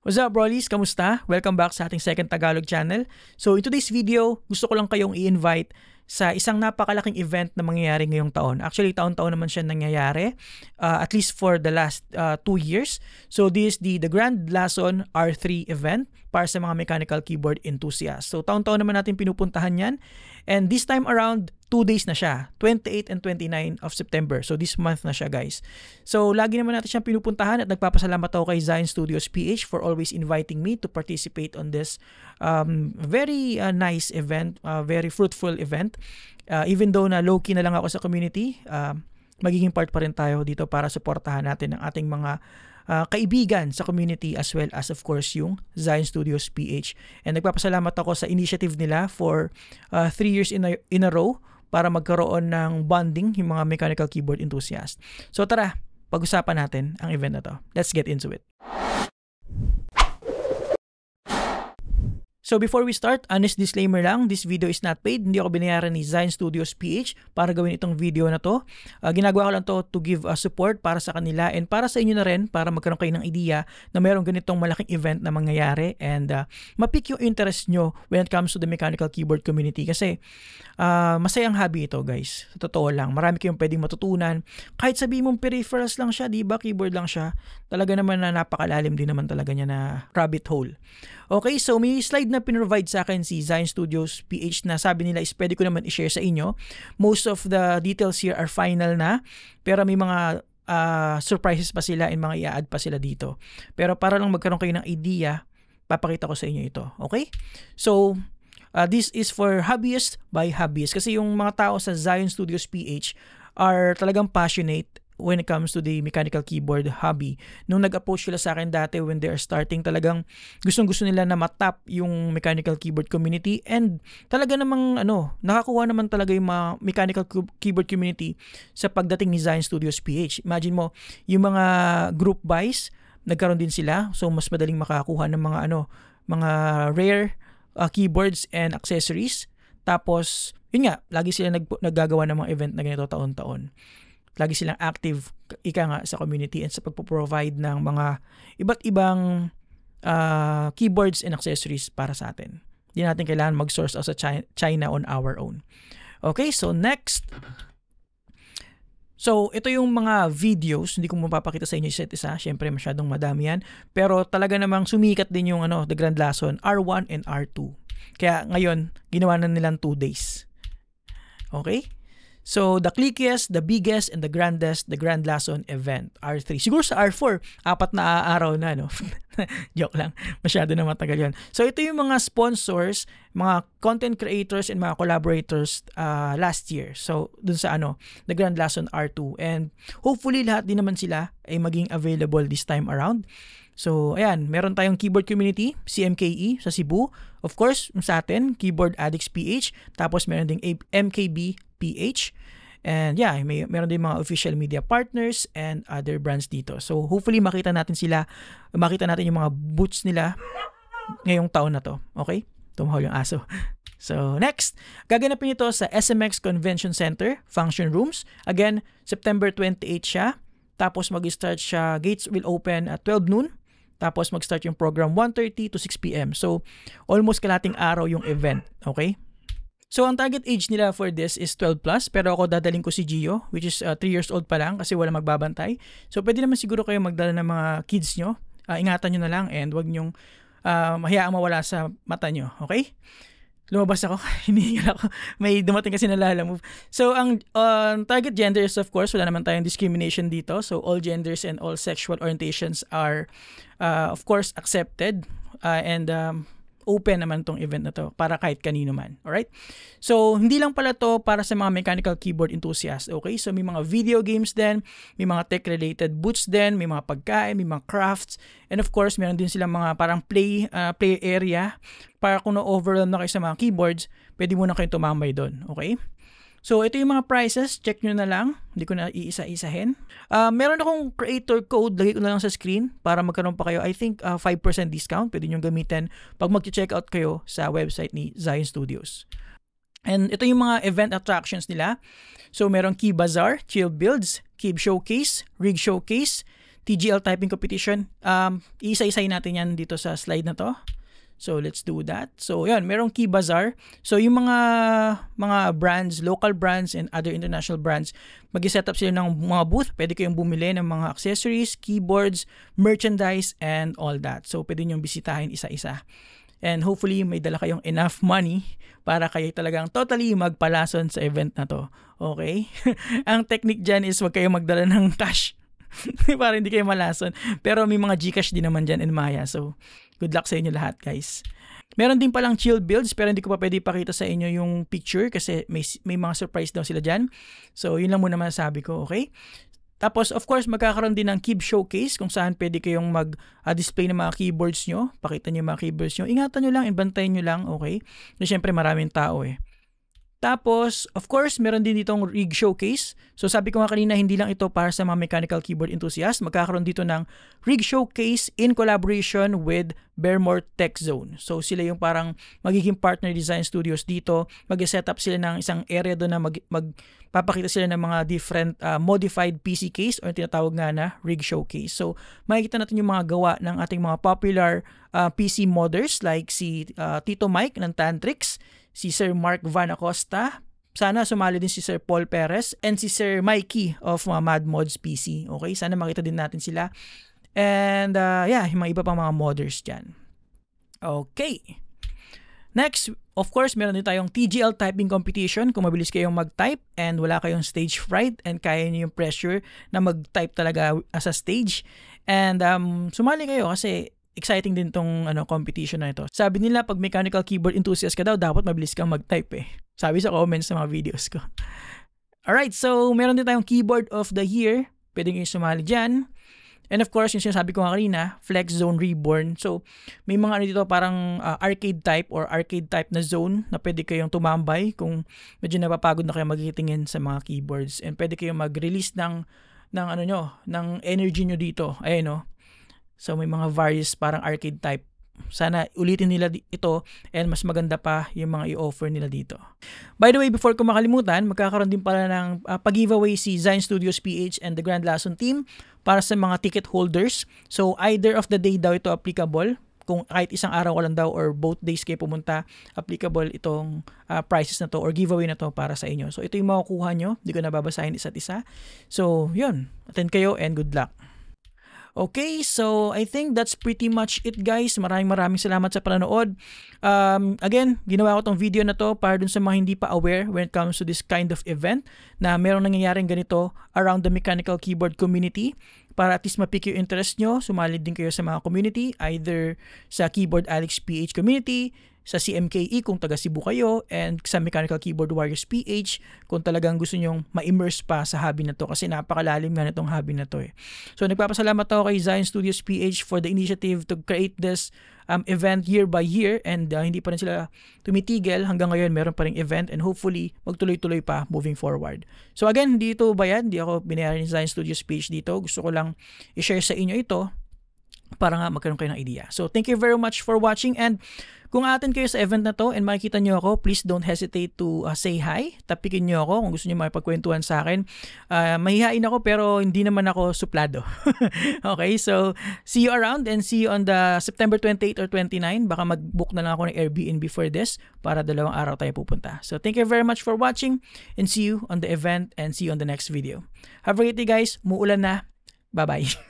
What's up, Brolies? Kamusta? Welcome back sa ating second Tagalog channel. So in today's video, gusto ko lang kayong i-invite sa isang napakalaking event na mangyayari ngayong taon. Actually, taon-taon naman siya nangyayari, at least for the last 2 years. So this is the Grand Lason R3 event para sa mga mechanical keyboard enthusiasts. So taon-taon naman natin pinupuntahan yan. And this time around, 2 days na siya, 28 and 29 of September. So this month na siya, guys. So lagi naman natin siyang pinupuntahan at nagpapasalamat ako kay Zion Studios PH for always inviting me to participate on this very nice event, very fruitful event. Even though na low-key na lang ako sa community, magiging part pa rin tayo dito para suportahan natin ang ating mga kaibigan sa community as well as of course yung Zion Studios PH. And nagpapasalamat ako sa initiative nila for 3 years in a row para magkaroon ng bonding yung mga mechanical keyboard enthusiasts. So tara, pag-usapan natin ang event na to. Let's get into it. So before we start, honest disclaimer lang, this video is not paid. Hindi ako binayaran ni Zion Studios PH para gawin itong video na to. Ginagawa ko lang to give support para sa kanila and para sa inyo na rin para magkaroon kayo ng idea na mayroong ganitong malaking event na mangyayari and ma-pick yung interest nyo when it comes to the mechanical keyboard community kasi masayang hobby ito, guys. Sa totoo lang, marami kayong pwedeng matutunan. Kahit sabihin mong peripherals lang siya, di ba? Keyboard lang siya. Talaga naman na napakalalim din naman talaga niya na rabbit hole. Okay, so may slide na pinrovide sa akin si Zion Studios PH na sabi nila is pwede ko naman i-share sa inyo. Most of the details here are final na, pero may mga surprises pa sila and mga i-add pa sila dito. Pero para lang magkaroon kayo ng idea, papakita ko sa inyo ito. Okay? So, this is for hobbyists by hobbyists kasi yung mga tao sa Zion Studios PH are talagang passionate when it comes to the mechanical keyboard hobby. Nung nag-approach sila sa akin dati when they are starting, talagang gustong-gusto nila na matap yung mechanical keyboard community and talaga namang nakakuha naman talaga yung mga mechanical keyboard community sa pagdating ni Zion Studios PH. Imagine mo, yung mga group buys, nagkaroon din sila. So mas madaling makakuha ng mga rare keyboards and accessories. Tapos, yun nga, lagi sila naggagawa ng mga event na ganito taon-taon. Lagi silang active sa community and sa pagpo-provide ng mga iba't ibang keyboards and accessories para sa atin. Hindi natin kailangan mag-source out sa China on our own. Okay, so next. So, ito yung mga videos, hindi ko mapapakita sa inyo isa. Siyempre, masyadong madami yan. Pero talaga namang sumikat din yung The Grand Lason R1 and R2. Kaya ngayon, ginawa na nilang 2 days. Okay? So, the clickiest, the biggest, and the grandest, the Grand Lason event, R3. Siguro sa R4, 4 na araw na, no? Joke lang. Masyado na matagal yun. So, ito yung mga sponsors, mga content creators, and mga collaborators last year. So, dun sa the Grand Lason R2. And hopefully, lahat din naman sila ay maging available this time around. So, ayan, meron tayong keyboard community, CMKE sa Cebu. Of course, sa atin, Keyboard Addicts PH. Tapos, meron ding MKB PH. And yeah, meron din mga official media partners and other brands dito. So, hopefully, makita natin yung mga booths nila ngayong taon na to. Okay? Tumahol yung aso. So, next, gaganapin ito sa SMX Convention Center, Function Rooms. Again, September 28 siya. Tapos, mag-start siya, gates will open at 12 noon. Tapos mag-start yung program 1:30 to 6 p.m. So, almost kalating araw yung event. Okay? So, ang target age nila for this is 12 plus. Pero ako dadaling ko si Gio, which is 3 years old pa lang kasi wala magbabantay. So, pwede naman siguro kayo magdala ng mga kids nyo. Ingatan nyo na lang and wag nyong mahiyaang mawala sa mata nyo. Okay? Lumabas ako. Hinihingal ako. May dumating kasi na lalamove. So, ang target gender is of course, wala naman tayong discrimination dito. So, all genders and all sexual orientations are of course accepted and open naman tong event na to para kahit kanino man. Alright? So, hindi lang pala to para sa mga mechanical keyboard enthusiasts. Okay? So, may mga video games din, may mga tech-related booths din, may mga pagkain, may mga crafts, and of course, meron din silang mga parang play area para kung na-overwhelm na kayo sa mga keyboards, pwede muna kayo tumambay doon. Okay? So, ito yung mga prices. Check nyo na lang. Hindi ko na iisa-isahin. Meron akong creator code. Lagay ko na lang sa screen para magkaroon pa kayo. I think 5% discount. Pwede nyo gamitin pag mag-check out kayo sa website ni Zion Studios. And ito yung mga event attractions nila. So, merong Key Bazaar, Chill Builds, Key Showcase, Rig Showcase, TGL typing competition. Isa-isay natin yan dito sa slide na to. So let's do that. So yan, merong Key Bazaar. So yung mga brands, local brands and other international brands, mag-set up sila ng mga booth. Pwede kayong bumili ng mga accessories, keyboards, merchandise, and all that. So pwede nyo bisitahin isa-isa. And hopefully may dala kayong enough money para kayo talagang totally magpalason sa event na to. Okay? Ang technique dyan is wag kayong magdala ng cash para hindi kayo malason. Pero may mga Gcash din naman dyan in Maya. So good luck sa inyo lahat, guys. Meron din palang chill builds pero hindi ko pa pwede ipakita sa inyo yung picture kasi may mga surprise daw sila dyan. So yun lang muna masasabi ko, okay? Tapos, of course, magkakaroon din ng Keep Showcase kung saan pwede kayong mag-display ng mga keyboards nyo. Pakita nyo yung mga keyboards nyo. Ingatan nyo lang, bantayan nyo lang, okay? Kasi syempre maraming tao eh. Tapos, of course, meron din ditong rig showcase. So sabi ko nga kanina, hindi lang ito para sa mga mechanical keyboard enthusiasts. Magkakaroon dito ng rig showcase in collaboration with Baremore Tech Zone. So sila yung parang magiging partner design studios dito. Mag-set up sila ng isang area doon na magpapakita sila ng mga different modified PC case or tinatawag nga na rig showcase. So makikita natin yung mga gawa ng ating mga popular PC modders like si Tito Mike ng Tantrix, si Sir Mark Van Acosta, sana sumali din si Sir Paul Perez, and si Sir Mikey of Mad Mods PC. Okay, sana makita din natin sila. And yeah, yung mga iba pang mga modders dyan. Okay. Next, of course, meron din tayong TGL typing competition. Kung mabilis kayong mag-type and wala kayong stage fright and kaya nyo yung pressure na mag-type talaga sa stage. And sumali kayo kasi exciting din tong competition na ito. Sabi nila pag mechanical keyboard enthusiast ka daw, dapat mabilis kang mag-type eh. Sabi sa comments sa mga videos ko. Alright, so meron din tayong keyboard of the year. Pwede kayong sumali dyan. And of course, yung sinasabi ko nga kanina, Flex Zone Reborn. So may mga dito parang arcade type or arcade type na zone na pwede kayong tumambay kung medyo napapagod na kayo magitingin sa mga keyboards. And pwede kayong mag-release ng energy nyo dito. Ayun no. So may mga various parang arcade type. Sana ulitin nila ito and mas maganda pa yung mga i-offer nila dito. By the way, before ko makalimutan, magkakaroon din pala ng pag-giveaway si Zion Studios PH and the Grand Lason team para sa mga ticket holders. So either of the day daw ito applicable. Kung kahit isang araw ko lang daw or both days kayo pumunta, applicable itong prizes na to or giveaway na to para sa inyo. So ito yung makukuha nyo. Hindi ko nababasahin isa't isa. So yun, attend kayo and good luck. Okay, so I think that's pretty much it, guys. Maraming salamat sa panonood. Again, ginawa ko tong video na to para dun sa mga hindi pa aware when it comes to this kind of event na merong nangyayaring ganito around the mechanical keyboard community. Para at least mapik yung interest nyo, sumali din kayo sa mga community, either sa Keyboard Alex PH community, sa CMKE kung taga Cebu kayo, and sa Mechanical Keyboard Warriors PH kung talagang gusto nyong ma-immerse pa sa hobby na to kasi napakalalim nga nitong hobby na to eh. So nagpapasalamat ako kay Zion Studios PH for the initiative to create this event year by year, and hindi pa rin sila tumitigil hanggang ngayon. Meron pa rin event and hopefully magtuloy-tuloy pa moving forward. So again, hindi ito bayad, hindi ako binayaran ni Zion Studios PH dito. Gusto ko lang i-share sa inyo ito para nga magkaroon kayo ng idea. So thank you very much for watching, and kung atin kayo sa event na to and makikita nyo ako, please don't hesitate to say hi. Tapikin nyo ako kung gusto nyo makipagkwentuhan sa akin. Mahihain ako pero hindi naman ako suplado. Okay, so see you around and see you on the September 28 or 29. Baka mag-book na lang ako ng Airbnb for this para 2 araw tayo pupunta. So thank you very much for watching and see you on the event and see you on the next video. Have a great day, guys. Muulan na. Bye-bye.